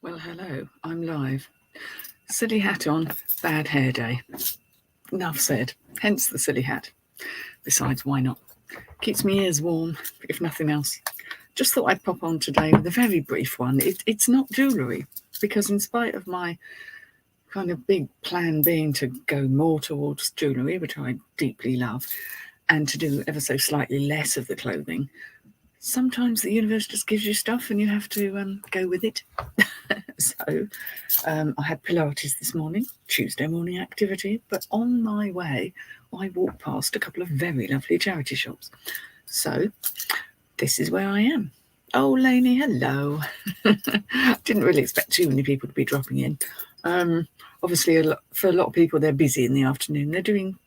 Well, hello, I'm live. Silly hat on, bad hair day. Enough said, hence the silly hat. Besides, why not? Keeps my ears warm, if nothing else. Just thought I'd pop on today with a very brief one. It's not jewellery, because in spite of my kind of big plan being to go more towards jewellery, which I deeply love, and to do ever so slightly less of the clothing, sometimes the universe just gives you stuff and you have to go with it. So I had Pilates this morning, Tuesday morning activity, but on my way, I walked past a couple of very lovely charity shops. So this is where I am. Oh, Lainey, hello. Didn't really expect too many people to be dropping in. Obviously, for a lot of people, they're busy in the afternoon. They're doing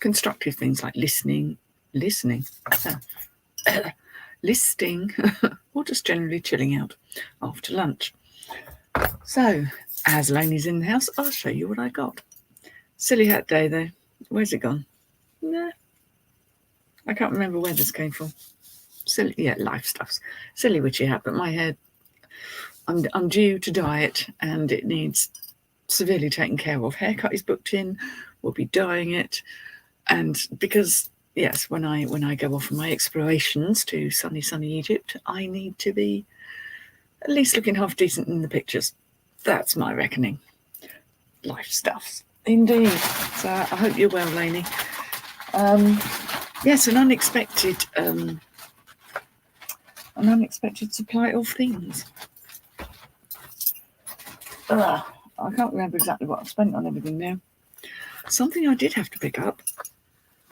constructive things like listening, listing, or just generally chilling out after lunch. So, as Lainey's in the house, I'll show you what I got. Silly hat day, though. Where's it gone? Nah, I can't remember where this came from. Silly, yeah, life stuffs. Silly witchy hat, but my hair, I'm due to dye it, and it needs severely taken care of. Haircut is booked in. We'll be dyeing it, and because yes, when I go off on my explorations to sunny Egypt, I need to be at least looking half decent in the pictures. That's my reckoning. Life stuffs. Indeed. So I hope you're well, Lainey. Yes, an unexpected supply of things. I can't remember exactly what I've spent on everything now. Something I did have to pick up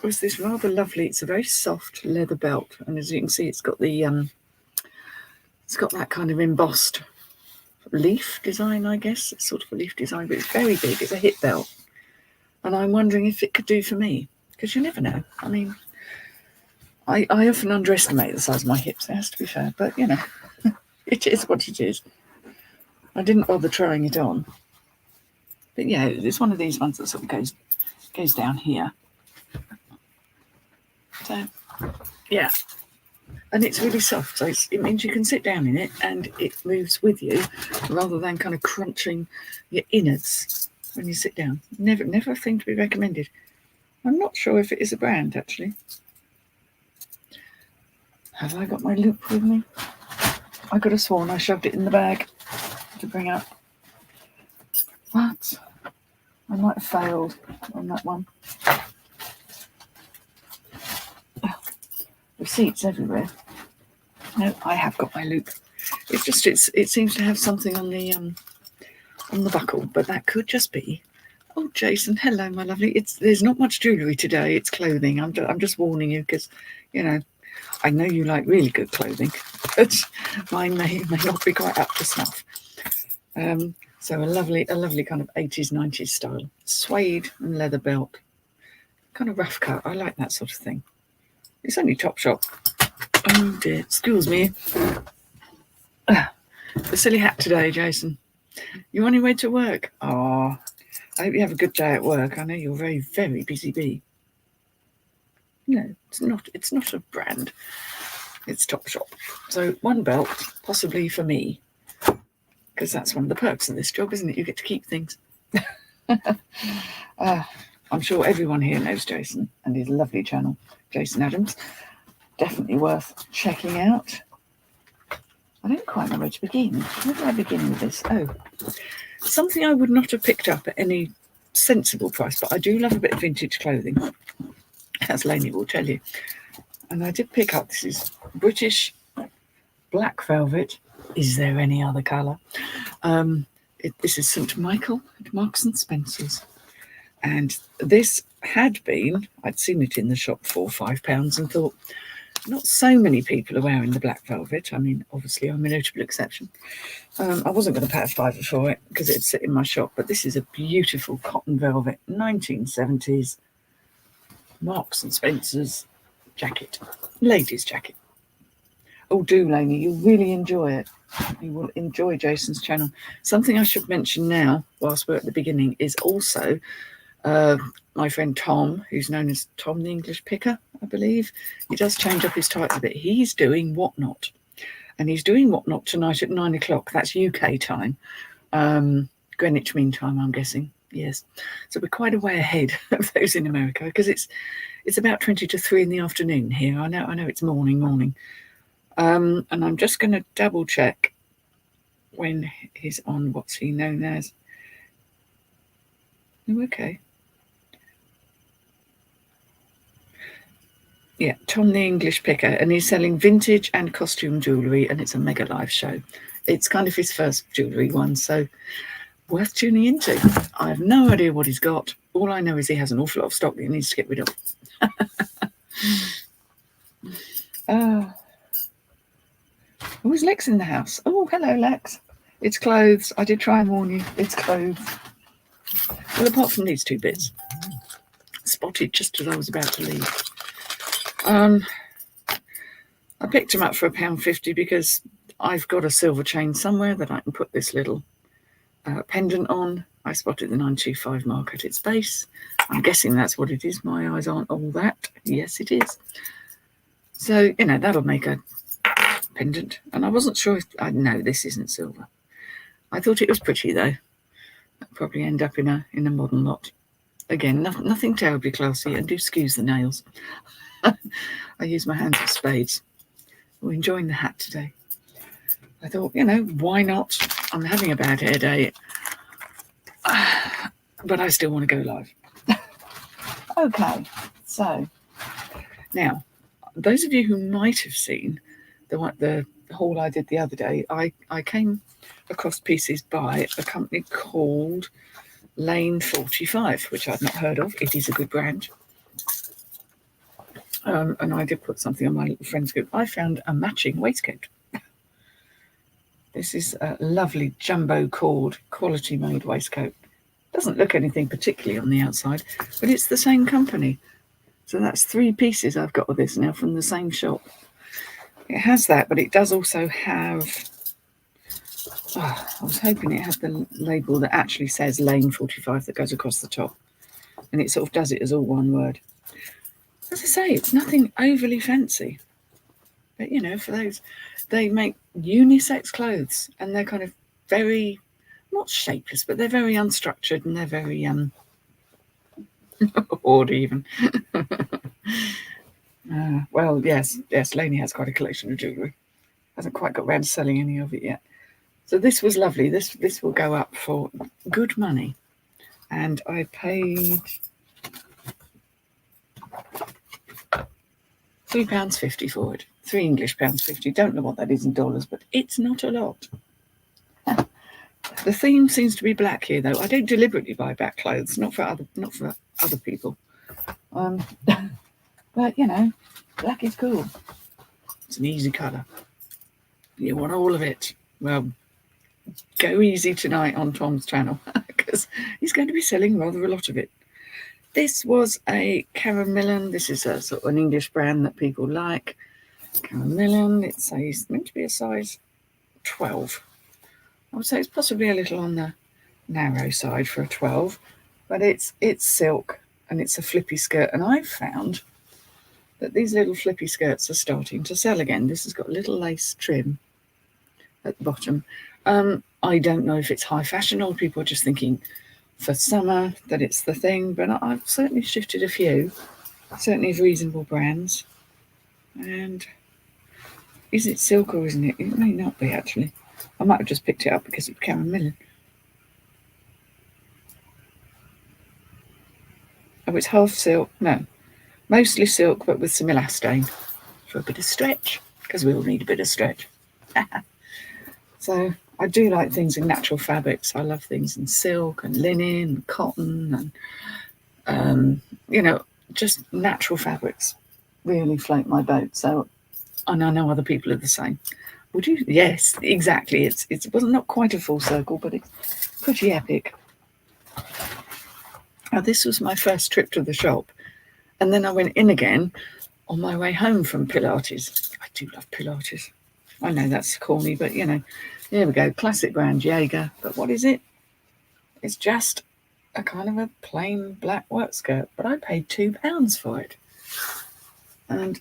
was this rather lovely, it's a very soft leather belt, and as you can see, it's got that kind of embossed leaf design, I guess. It's sort of a leaf design, but it's very big. It's a hip belt. And I'm wondering if it could do for me, because you never know. I mean, I often underestimate the size of my hips, it has to be fair, but you know, it is what it is. I didn't bother trying it on. But yeah, it's one of these ones that sort of goes down here. So, yeah. And it's really soft, so it means you can sit down in it and it moves with you rather than kind of crunching your innards when you sit down. Never a thing to be recommended. I'm not sure if it is a brand, actually. Have I got my loop with me? I could have sworn I shoved it in the bag to bring up. But I might have failed on that one. Receipts everywhere. No, I have got my loop. It seems to have something on the buckle, but that could just be. Oh, Jason, hello, my lovely. There's not much jewellery today. It's clothing. I'm just warning you because, you know, I know you like really good clothing, but mine may not be quite up to snuff. So a lovely kind of 80s, 90s style, suede and leather belt, kind of rough cut. I like that sort of thing. It's only Topshop. Oh dear, excuse me. The silly hat today, Jason. You on your way to work? Oh, I hope you have a good day at work. I know you're a very, very busy bee. No, it's not a brand. It's Topshop. So one belt, possibly for me, because that's one of the perks of this job, isn't it? You get to keep things. I'm sure everyone here knows Jason and his lovely channel, Jason Adams. Definitely worth checking out. I don't quite know where to begin. Where do I begin with this? Oh, something I would not have picked up at any sensible price, but I do love a bit of vintage clothing, as Lainey will tell you. And I did pick up, this is British black velvet. Is there any other colour? This is St. Michael at Marks and Spencer's. And this had been, I'd seen it in the shop for £5 and thought, not so many people are wearing the black velvet. I mean, obviously, I'm a notable exception. I wasn't going to pay a fiver for it because it'd sit in my shop, but this is a beautiful cotton velvet, 1970s, Marks and Spencer's jacket, ladies' jacket. Oh, do, Lainey, you'll really enjoy it. You will enjoy Jason's channel. Something I should mention now, whilst we're at the beginning, is also my friend Tom, who's known as Tom the English Picker, I believe. He does change up his title a bit. He's doing Whatnot. and he's doing Whatnot tonight at 9 o'clock. That's UK time, Greenwich Mean Time, I'm guessing. Yes, so we're quite a way ahead of those in America, because it's about 20 to 3 in the afternoon here. I know it's morning. And I'm just going to double check when he's on. What's he known as? Oh, okay. Yeah, Tom the English Picker, and he's selling vintage and costume jewellery, and it's a mega live show. It's kind of his first jewellery one, so worth tuning into. I have no idea what he's got. All I know is he has an awful lot of stock that he needs to get rid of. Oh, is Lex in the house? Oh, hello, Lex. It's clothes. I did try and warn you. It's clothes. Well, apart from these two bits. Spotted just as I was about to leave. I picked him up for £1.50 because I've got a silver chain somewhere that I can put this little pendant on. I spotted the 925 mark at its base. I'm guessing that's what it is. My eyes aren't all that. Yes, it is. So, that'll make a pendant. And I wasn't sure if... no, this isn't silver. I thought it was pretty, though. I'll probably end up in a modern lot. Again, nothing terribly classy, and do excuse the nails. I use my hands as spades. We're enjoying the hat today. I thought, why not? I'm having a bad hair day, but I still want to go live. Okay, so now, those of you who might have seen the haul I did the other day, I came across pieces by a company called Lane 45, which I've not heard of. It is a good brand. And I did put something on my little friends group. I found a matching waistcoat. This is a lovely jumbo cord, quality made waistcoat. Doesn't look anything particularly on the outside, but it's the same company. So that's 3 pieces I've got of this now from the same shop. It has that, but it does also have... I was hoping it had the label that actually says Lane 45 that goes across the top. And it sort of does it as all one word. As I say, it's nothing overly fancy. But, for those, they make unisex clothes, and they're kind of very, not shapeless, but they're very unstructured, and they're very, odd even. Well, yes, Laney has quite a collection of jewellery. Hasn't quite got around to selling any of it yet. So this was lovely. This will go up for good money. And I paid £3.50 for it. £3 English £50. Don't know what that is in dollars, but it's not a lot. The theme seems to be black here, though. I don't deliberately buy black clothes, not for other people. But black is cool. It's an easy colour. You want all of it. Well, go easy tonight on Tom's channel, because he's going to be selling rather a lot of it. This was a Caramillon. This is a sort of an English brand that people like. Caramillon. It's meant to be a size 12. I would say it's possibly a little on the narrow side for a 12, but it's silk and it's a flippy skirt. And I've found that these little flippy skirts are starting to sell again. This has got a little lace trim at the bottom. I don't know if it's high fashion or people are just thinking for summer that it's the thing, but I've certainly shifted a few, certainly of reasonable brands. And is it silk or isn't it? It may not be, actually. I might have just picked it up because it's Caramillon. Oh, it's half silk. No, mostly silk, but with some elastane for a bit of stretch, because we all need a bit of stretch. So I do like things in natural fabrics. I love things in silk and linen and cotton and, just natural fabrics really float my boat. So, and I know other people are the same. Would you? Yes, exactly. It wasn't not quite a full circle, but it's pretty epic. Now, this was my first trip to the shop, and then I went in again on my way home from Pilates. I do love Pilates. I know that's corny, but here we go. Classic brand Jaeger. But what is it? It's just a kind of a plain black work skirt, but I paid £2 for it. And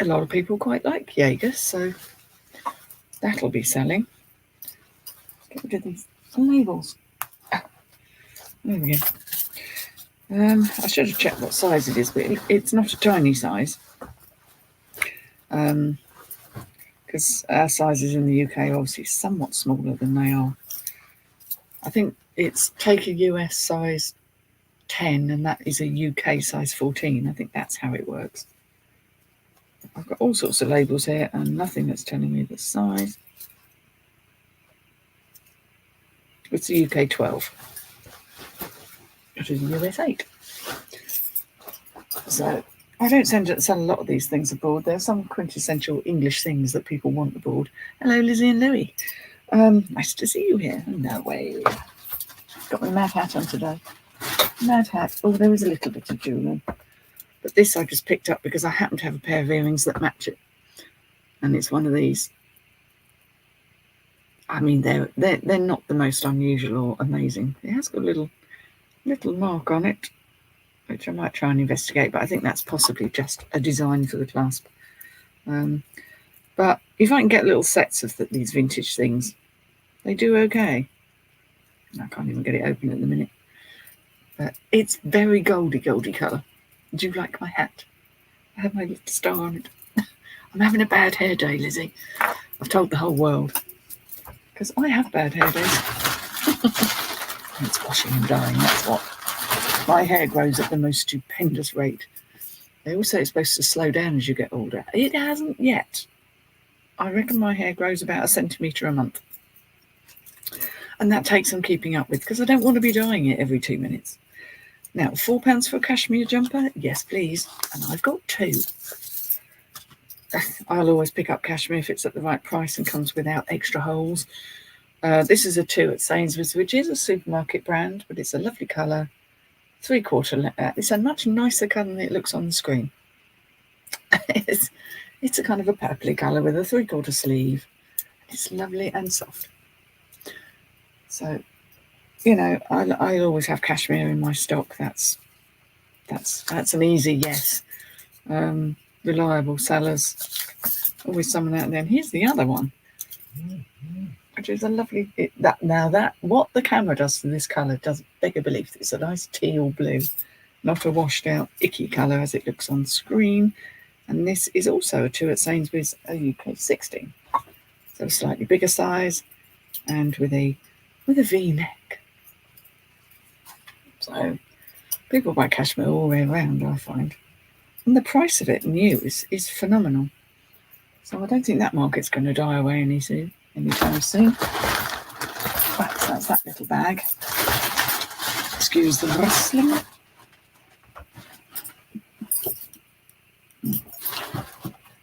a lot of people quite like Jaeger, so That'll be selling. Get rid of these labels. There we go. I should have checked what size it is, but it's not a tiny size. Because our sizes in the UK are obviously somewhat smaller than they are. I think it's take a US size 10 and that is a UK size 14. I think that's how it works. I've got all sorts of labels here and nothing that's telling me the size. It's the UK 12, which is the US 8. So I don't sell a lot of these things abroad. There are some quintessential English things that people want abroad. Hello, Lizzie and Louie. Nice to see you here. No way. Got my mad hat on today. Mad hat. Oh, there is a little bit of jewellery. But this I just picked up because I happen to have a pair of earrings that match it. And it's one of these. I mean, they're not the most unusual or amazing. It has got a little mark on it, which I might try and investigate, but I think that's possibly just a design for the clasp. But if I can get little sets of these vintage things, they do okay. I can't even get it open at the minute. But it's very goldy colour. Do you like my hat? I have my little star on it. I'm having a bad hair day, Lizzie. I've told the whole world. Because I have bad hair days. It's washing and drying, that's what. My hair grows at the most stupendous rate. They all say it's supposed to slow down as you get older. It hasn't yet. I reckon my hair grows about 1 centimetre a month. And that takes some keeping up with because I don't want to be dyeing it every 2 minutes. Now, £4 for a cashmere jumper? Yes, please. And I've got 2. I'll always pick up cashmere if it's at the right price and comes without extra holes. This is a 2 at Sainsbury's, which is a supermarket brand, but it's a lovely colour. 3/4. It's a much nicer colour than it looks on the screen. It's a kind of a purpley colour with a 3/4 sleeve. It's lovely and soft. So, you know, I always have cashmere in my stock. That's an easy yes. Reliable sellers. Always someone out there. And here's the other one, which is a lovely. What the camera does to this colour does beg a belief. It's a nice teal blue, not a washed out icky colour as it looks on screen. And this is also a 2 at Sainsbury's, a UK 16, so a slightly bigger size, and with a V-neck. So people buy cashmere all the way around, I find. And the price of it new is phenomenal. So I don't think that market's going to die away anytime soon. Right, so that's that little bag. Excuse the rustling.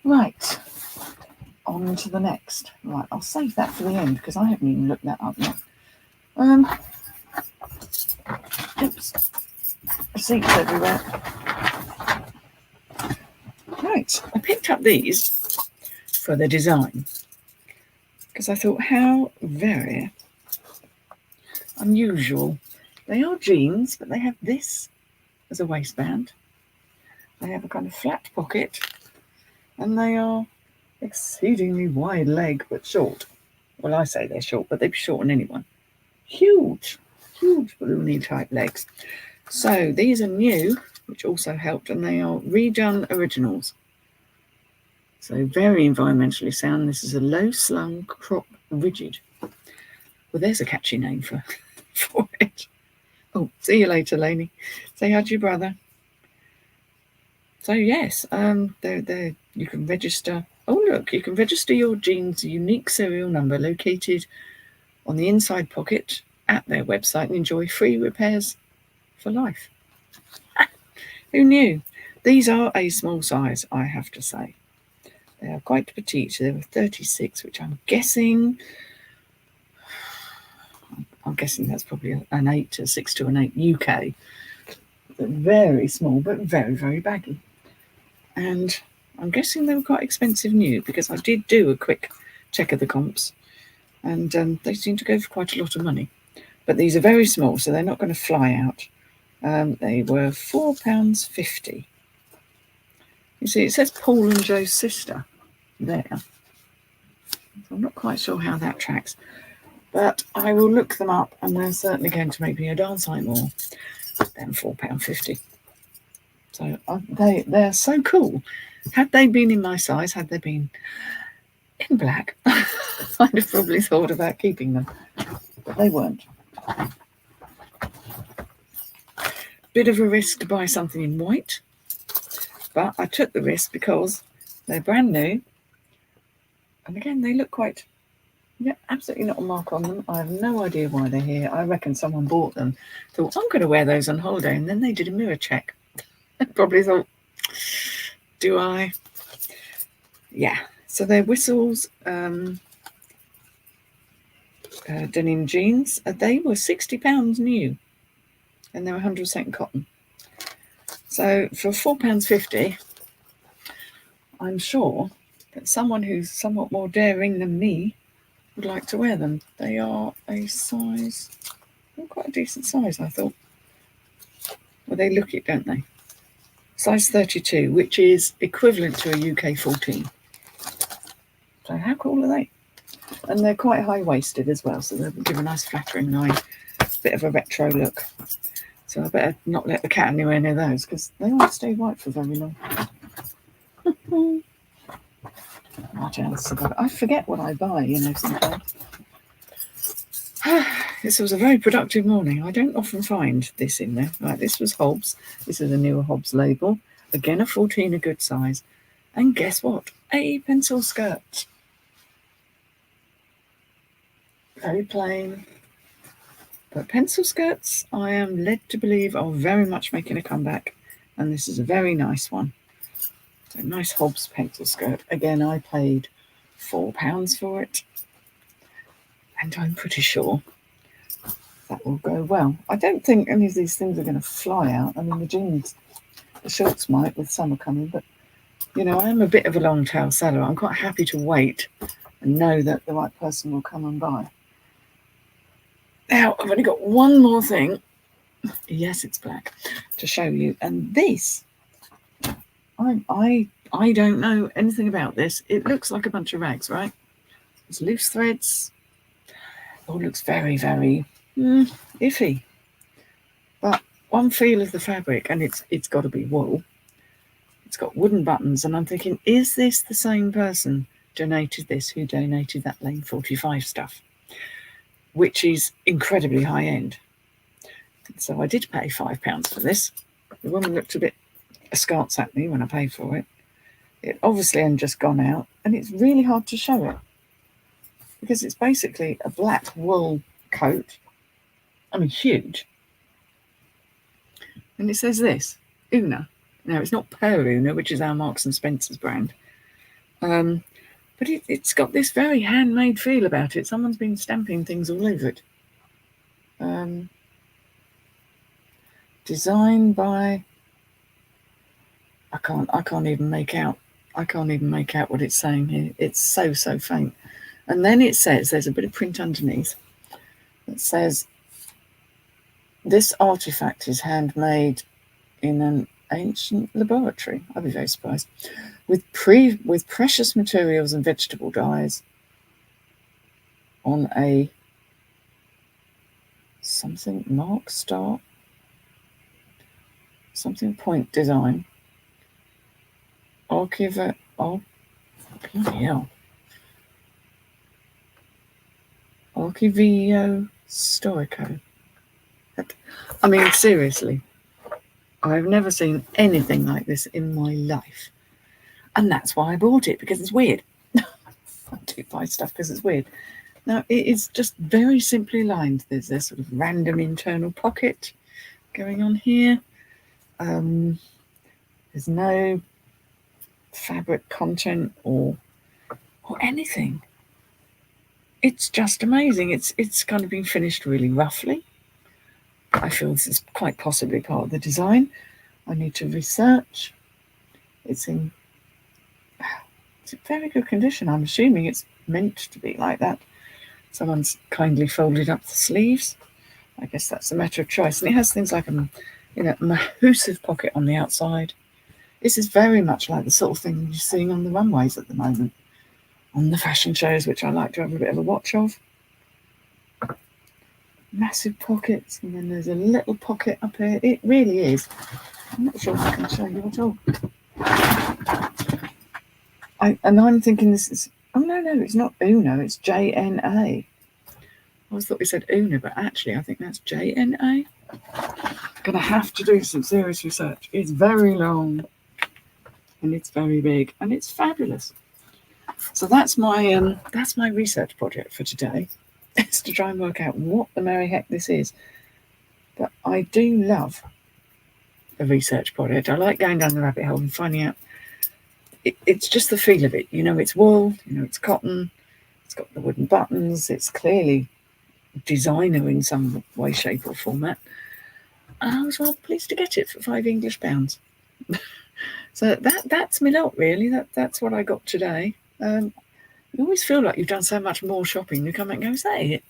Right, on to the next. Right, I'll save that for the end because I haven't even looked that up yet. Oops. Receipts everywhere. Right, I picked up these for the design because I thought how very unusual. They are jeans, but they have this as a waistband. They have a kind of flat pocket, and they are exceedingly wide leg but short. Well, I say they're short, but they'd be short on anyone. Huge balloony type legs. So these are new, which also helped, and they are redone originals. So very environmentally sound. This is a low slung crop rigid. Well, there's a catchy name for it. Oh, see you later, Lainey. Say hi to your brother. So yes, there you can register. Oh look, you can register your jeans' unique serial number located on the inside pocket at their website and enjoy free repairs for life. Who knew? These are a small size, I have to say. They are quite petite. They were 36, which I'm guessing that's probably an 8, a 6 to an 8 UK. They're very small, but very, very baggy. And I'm guessing they were quite expensive new because I did do a quick check of the comps, and they seem to go for quite a lot of money. But these are very small, so they're not going to fly out. They were £4.50. You see, it says Paul and Joe's sister there. So I'm not quite sure how that tracks. But I will look them up, and they're certainly going to make me a darn sight more than £4.50. So they're so cool. Had they been in my size, had they been in black, I'd have probably thought about keeping them. But they weren't. Bit of a risk to buy something in white, but I took the risk because they're brand new. And again, they look quite... Yeah, absolutely not a mark on them. I have no idea why they're here. I reckon someone bought them, thought, I'm going to wear those on holiday, and then they did a mirror check. Probably thought, do I? Yeah. So they're Whistles denim jeans. They were £60 new, and they're 100% cotton. So for £4.50, I'm sure that someone who's somewhat more daring than me would like to wear them. They are a size, quite a decent size, I thought. Well, they look it, don't they? Size 32, which is equivalent to a UK 14. So how cool are they? And they're quite high-waisted as well, so they'll give a nice flattering line, bit of a retro look. So I better not let the cat anywhere near those, because they won't stay white for very long. What else? I forget what I buy, sometimes. This was a very productive morning. I don't often find this in there. Right, this was Hobbs. This is a newer Hobbs label. Again, a 14, a good size. And guess what? A pencil skirt. Very plain. But pencil skirts, I am led to believe, are very much making a comeback. And this is a very nice one. So nice Hobbs pencil skirt. Again, I paid £4 for it. And I'm pretty sure that will go well. I don't think any of these things are going to fly out. I mean, the jeans, the shorts might with summer coming, but, I am a bit of a long tail seller. I'm quite happy to wait and know that the right person will come and buy. Now, I've only got one more thing. Yes, it's black, to show you. And this, I don't know anything about this. It looks like a bunch of rags, right? It's loose threads. It all looks very, very iffy. But one feel of the fabric, and it's got to be wool. It's got wooden buttons, and I'm thinking, is this the same person donated this who donated that Lane 45 stuff, which is incredibly high end? So I did pay £5 for this. The woman looked a bit askance at me when I paid for it. It obviously had just gone out, and it's really hard to show it because it's basically a black wool coat. I mean, huge. And it says this, Una. Now, it's not Per Una, which is our Marks and Spencer's brand. But it's got this very handmade feel about it. Someone's been stamping things all over it. Designed by... I can't even make out what it's saying here. It's so faint. And then it says, there's a bit of print underneath that says, this artifact is handmade in an ancient laboratory. I'd be very surprised. With precious materials and vegetable dyes on a something mark star, something point design. Bloody hell. Archivio Storico. I mean, seriously, I've never seen anything like this in my life. And that's why I bought it, because it's weird. I do buy stuff because it's weird. Now, it is just very simply lined. There's this sort of random internal pocket going on here. There's no fabric content or anything. It's just amazing. It's kind of been finished really roughly. I feel this is quite possibly part of the design. I need to research. It's in very good condition. I'm assuming it's meant to be like that. Someone's kindly folded up the sleeves. I guess that's a matter of choice. And it has things like a mahoosive pocket on the outside. This is very much like the sort of thing you're seeing on the runways at the moment. on the fashion shows, which I like to have a bit of a watch of. Massive pockets, and then there's a little pocket up here. It really is. I'm not sure if I can show you at all. I'm thinking this is... Oh, no, it's not Una. It's JNA. I always thought we said Una, but actually I think that's JNA. Going to have to do some serious research. It's very long, and it's very big, and it's fabulous. So that's my research project for today. Is to try and work out what the merry heck this is. But I do love a research project. I like going down the rabbit hole and finding out. It's just the feel of it. You know, it's wool. You know, it's cotton. It's got the wooden buttons. It's clearly designer in some way, shape, or format. And I was rather pleased to get it for £5 So that's my lot, really. That's what I got today. You always feel like you've done so much more shopping. You come back and go, is that it?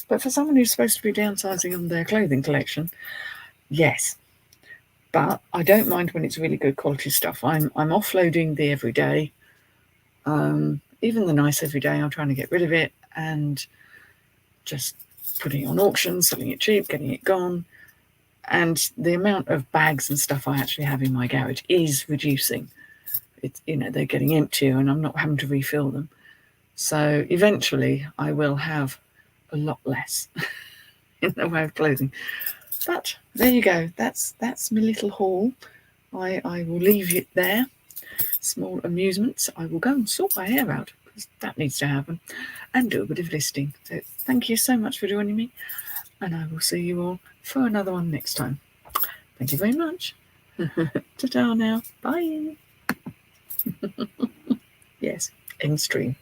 But for someone who's supposed to be downsizing on their clothing collection, yes. But I don't mind when it's really good quality stuff. I'm offloading the everyday. Even the nice everyday, I'm trying to get rid of it and just putting it on auction, selling it cheap, getting it gone. And the amount of bags and stuff I actually have in my garage is reducing. It's, you know, they're getting emptier and I'm not having to refill them. So eventually I will have a lot less in the way of clothing. But there you go. That's my little haul. I will leave it there. Small amusements. I will go and sort my hair out because that needs to happen and do a bit of listing. So thank you so much for joining me, and I will see you all for another one next time. Thank you very much. Ta-ta now. Bye. Yes, end stream.